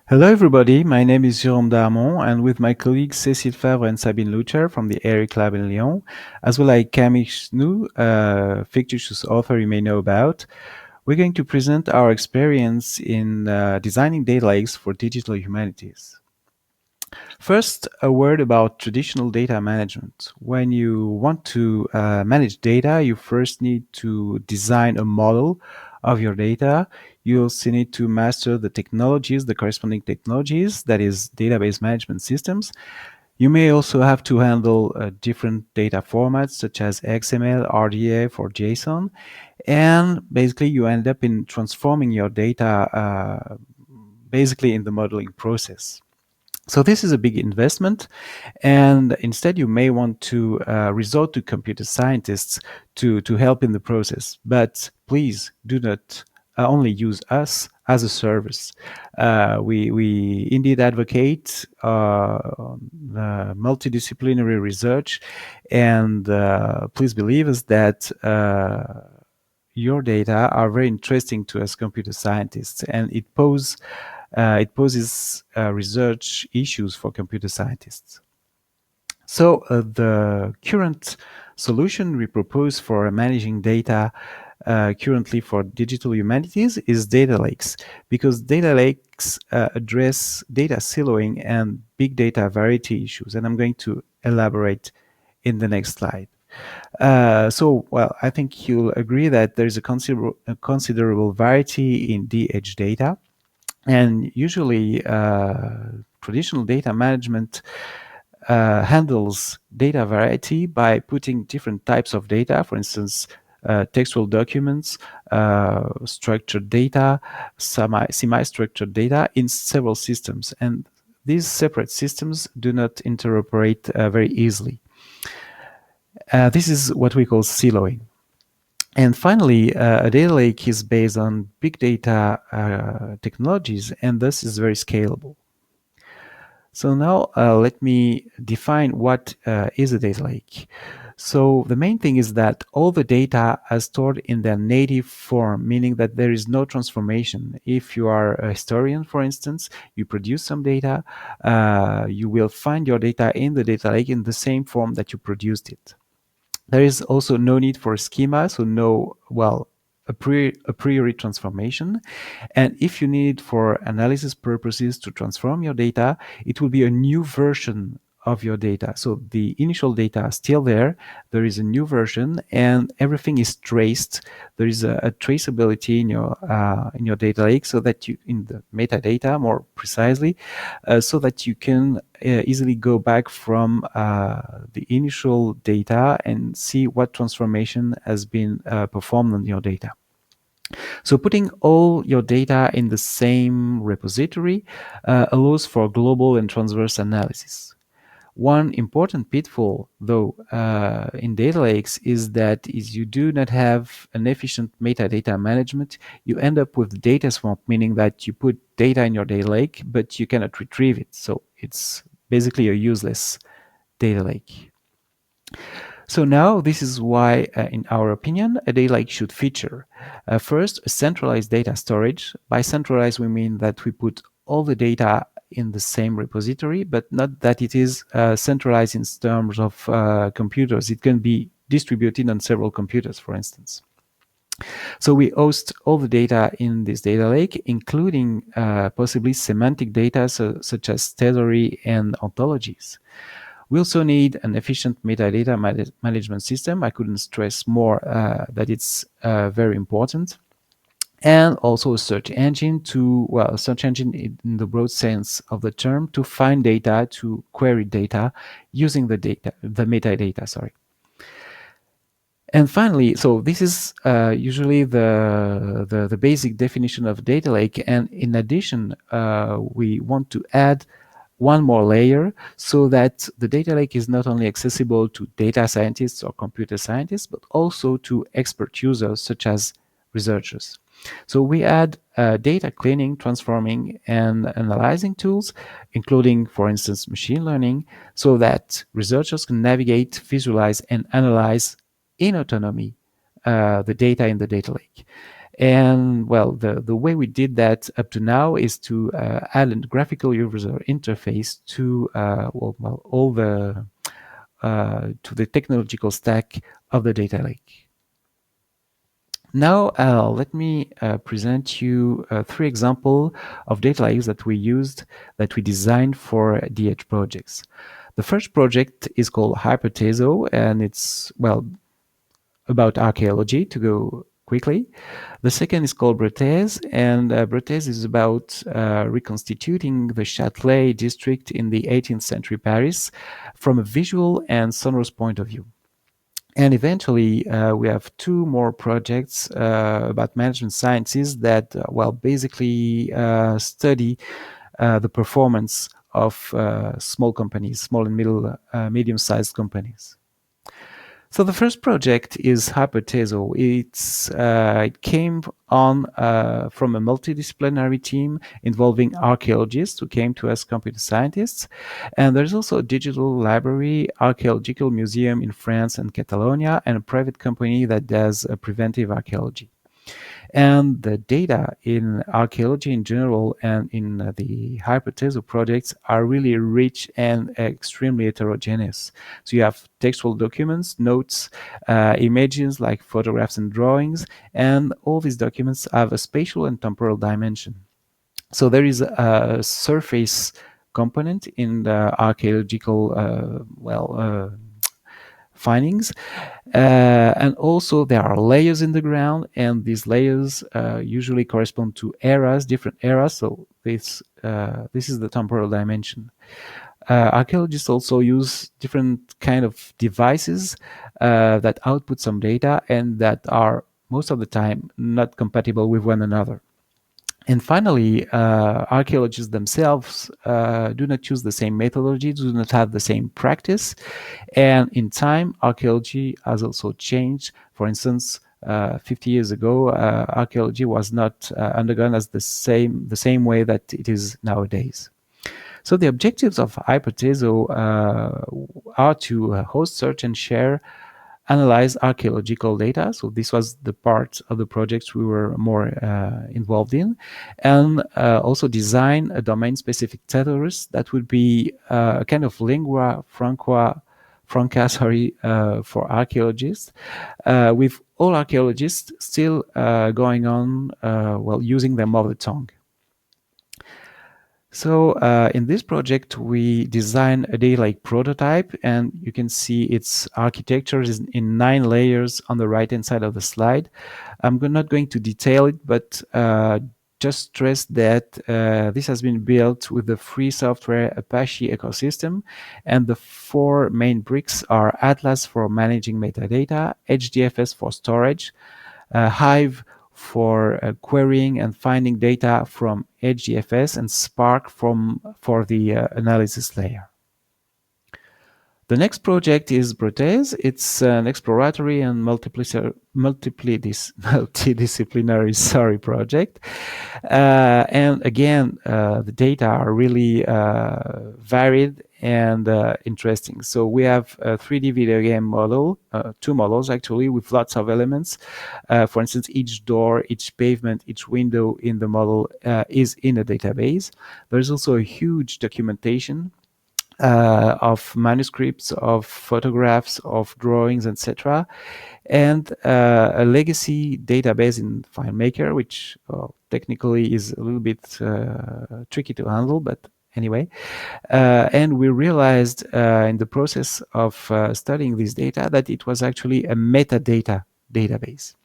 Hello, everybody. My name is Jérôme Darmont, and with my colleagues Cécile, Favre, and Sabine Loudcher from the ERIC Lab in Lyon, as well as Camille, Noûs, a fictitious author you may know about, we're going to present our experience in designing data lakes for digital humanities. First, a word about traditional data management. When you want to manage data, you first need to design a model of your data. You also need to master the technologies, the corresponding technologies, that is database management systems. You may also have to handle different data formats such as XML, RDF, or JSON. And basically, you end up in transforming your data basically in the modeling process. So this is a big investment, and instead you may want to resort to computer scientists to help in the process. But please do not only use us as a service. We indeed advocate multidisciplinary research, and please believe us that your data are very interesting to us computer scientists, and it poses research issues for computer scientists. So the current solution we propose for managing data currently for digital humanities is data lakes, because data lakes address data siloing and big data variety issues, and I'm going to elaborate in the next slide. Well, I think you'll agree that there's a considerable variety in DH data. And usually, traditional data management handles data variety by putting different types of data, for instance, textual documents, structured data, semi-structured data in several systems. And these separate systems do not interoperate very easily. This is what we call siloing. And finally, a data lake is based on big data technologies, and thus is very scalable. So now let me define what is a data lake. So the main thing is that all the data are stored in their native form, meaning that there is no transformation. If you are a historian, for instance, you produce some data, you will find your data in the data lake in the same form that you produced it. There is also no need for a schema, so no, well, a priori transformation. And if you need for analysis purposes to transform your data, it will be a new version of your data. So the initial data are still there. There is a new version, and everything is traced. There is a traceability in your data lake, so that you, in the metadata more precisely, so that you can easily go back from the initial data and see what transformation has been performed on your data. So putting all your data in the same repository allows for global and transverse analysis. One important pitfall, though, in data lakes is that you do not have an efficient metadata management. You end up with data swamp, meaning that you put data in your data lake, but you cannot retrieve it. So it's basically a useless data lake. So now this is why, in our opinion, a data lake should feature first a centralized data storage. By centralized, we mean that we put all the data in the same repository, but not that it is centralized in terms of computers. It can be distributed on several computers, for instance. So we host all the data in this data lake, including possibly semantic data such as theory and ontologies. We also need an efficient metadata management system. I couldn't stress more that it's very important. And also a search engine a search engine in the broad sense of the term, to find data, to query data using the metadata, sorry. And finally, so this is usually the basic definition of data lake. And in addition, we want to add one more layer, so that the data lake is not only accessible to data scientists or computer scientists, but also to expert users such as researchers. So we add data cleaning, transforming, and analyzing tools, including, for instance, machine learning, so that researchers can navigate, visualize, and analyze in autonomy the data in the data lake. And well, the way we did that up to now is to add a graphical user interface to all the to the technological stack of the data lake. Now, let me present you 3 examples of data lakes that we used, that we designed for DH projects. The first project is called Hyperteso, and it's, well, about archaeology, to go quickly. The second is called Bretèze, and Bretèze is about reconstituting the Châtelet district in the 18th century Paris from a visual and sonorous point of view. And eventually, we have 2 more projects about management sciences that, well, basically study the performance of small companies, small and medium-sized companies. So the first project is Hyperteso. It came on from a multidisciplinary team involving archaeologists who came to us computer scientists. And there's also a digital library, archaeological museum in France and Catalonia, and a private company that does preventive archaeology. And the data in archaeology in general and in the Hyperteso projects are really rich and extremely heterogeneous. So you have textual documents, notes, images like photographs and drawings, and all these documents have a spatial and temporal dimension. So there is a surface component in the archaeological findings, and also there are layers in the ground, and these layers usually correspond to eras, different eras. So this is the temporal dimension. Archaeologists also use different kind of devices that output some data and that are most of the time not compatible with one another. And finally, archaeologists themselves do not use the same methodology, do not have the same practice. And in time, archaeology has also changed. For instance, 50 years ago, archaeology was not undergone as the same way that it is nowadays. So the objectives of Hyperteso are to host, search, and share, analyze archaeological data. So this was the part of the projects we were more involved in, and also design a domain-specific thesaurus that would be a kind of lingua franca for archaeologists, with all archaeologists still going on using their mother tongue. So in this project, we design a data lake prototype, and you can see its architecture is in 9 layers on the right-hand side of the slide. I'm not going to detail it, but just stress that this has been built with the free software Apache ecosystem, and the 4 main bricks are Atlas for managing metadata, HDFS for storage, Hive for querying and finding data from HDFS, and Spark for the analysis layer. The next project is Bretèze. It's an exploratory and multidisciplinary project. And again, the data are really varied and interesting. So we have a 3D video game model, 2 models actually, with lots of elements. For instance, each door, each pavement, each window in the model is in a database. There's also a huge documentation of manuscripts, of photographs, of drawings, etc., and a legacy database in FileMaker, which technically is a little bit tricky to handle, but anyway. And we realized in the process of studying this data that it was actually a metadata database.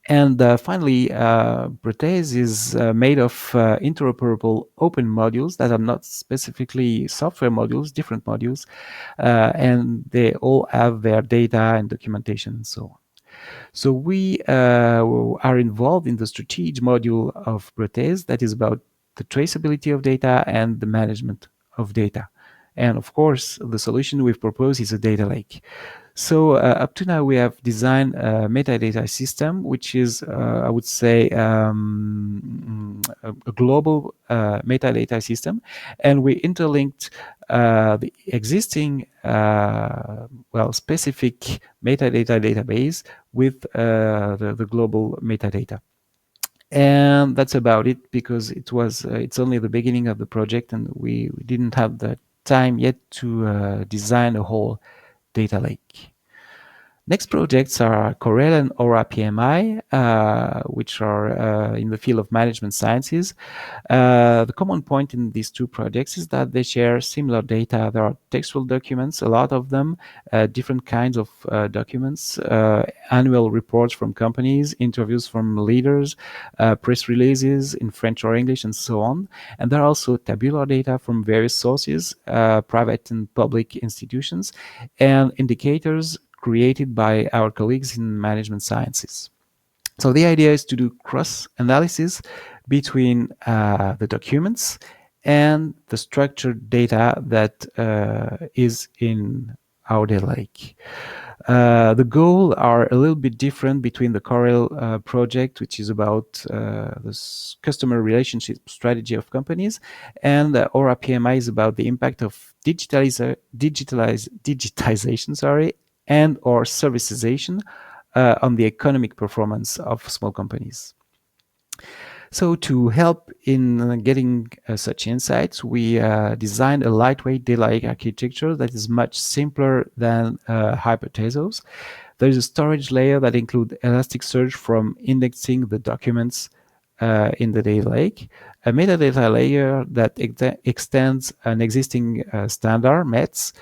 And finally, Bretèze is made of interoperable open modules that are not specifically software modules, different modules, and they all have their data and documentation and so on. So we are involved in the strategy module of Bretèze that is about the traceability of data and the management of data. And of course, the solution we've proposed is a data lake. So up to now, we have designed a metadata system, which is, I would say, a global metadata system. And we interlinked the existing, specific metadata database with the global metadata. And that's about it, because it's only the beginning of the project, and we didn't have the time yet to design a whole data lake. Next projects are Corel and Aura PMI, which are in the field of management sciences. The common point in these two projects is that they share similar data. There are textual documents, a lot of them, different kinds of documents, annual reports from companies, interviews from leaders, press releases in French or English, and so on. And there are also tabular data from various sources, private and public institutions, and indicators created by our colleagues in management sciences. So the idea is to do cross-analysis between the documents and the structured data that is in our data lake. The goals are a little bit different between the Corel project, which is about the customer relationship strategy of companies, and Aura PMI is about the impact of digitization, and or servicization on the economic performance of small companies. So to help in getting such insights, we designed a lightweight data lake architecture that is much simpler than Hypertezos. There is a storage layer that includes Elasticsearch from indexing the documents in the data lake, a metadata layer that extends an existing standard, METS,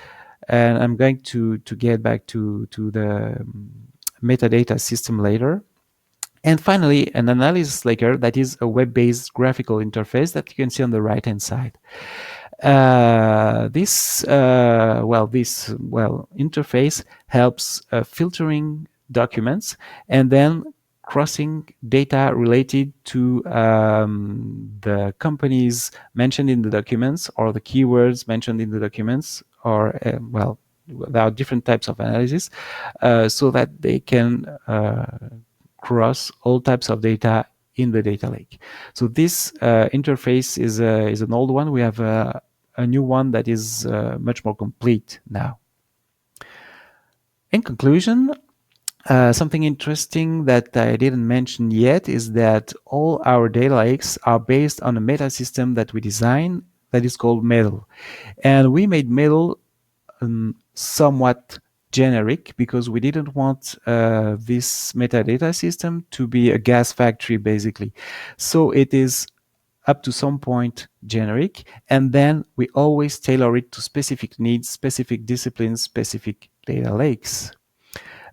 and I'm going to get back to the metadata system later. And finally, an analysis layer that is a web-based graphical interface that you can see on the right-hand side. This interface helps filtering documents and then crossing data related to the companies mentioned in the documents, or the keywords mentioned in the documents, or there are different types of analysis, so that they can cross all types of data in the data lake. So this interface is an old one. We have a new one that is much more complete now. In conclusion, something interesting that I didn't mention yet is that all our data lakes are based on a meta system that we designed that is called MEDAL. And we made MEDAL somewhat generic because we didn't want this metadata system to be a gas factory, basically. So it is up to some point generic, and then we always tailor it to specific needs, specific disciplines, specific data lakes.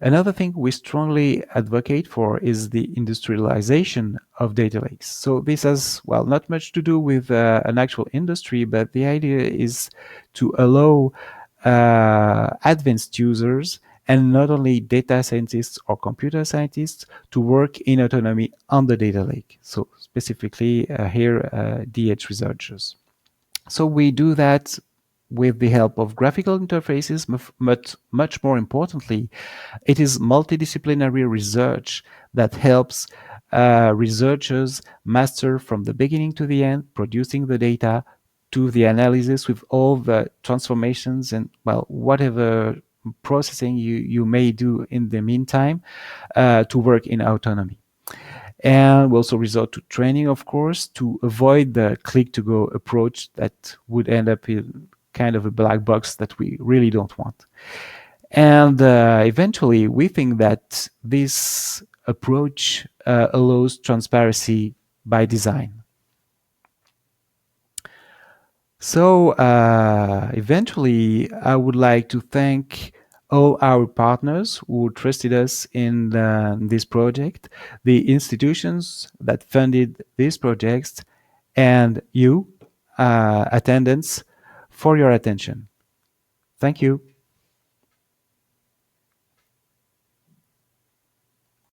Another thing we strongly advocate for is the industrialization of data lakes. So this has, not much to do with an actual industry, but the idea is to allow advanced users, and not only data scientists or computer scientists, to work in autonomy on the data lake. So specifically here, DH researchers. So we do that with the help of graphical interfaces, but much more importantly, it is multidisciplinary research that helps researchers master from the beginning to the end, producing the data, to the analysis with all the transformations and, whatever processing you may do in the meantime, to work in autonomy. And we also resort to training, of course, to avoid the click-to-go approach that would end up in kind of a black box that we really don't want. And eventually, we think that this approach allows transparency by design. So eventually, I would like to thank all our partners who trusted us in this project, the institutions that funded these projects, and you, attendants, for your attention. Thank you.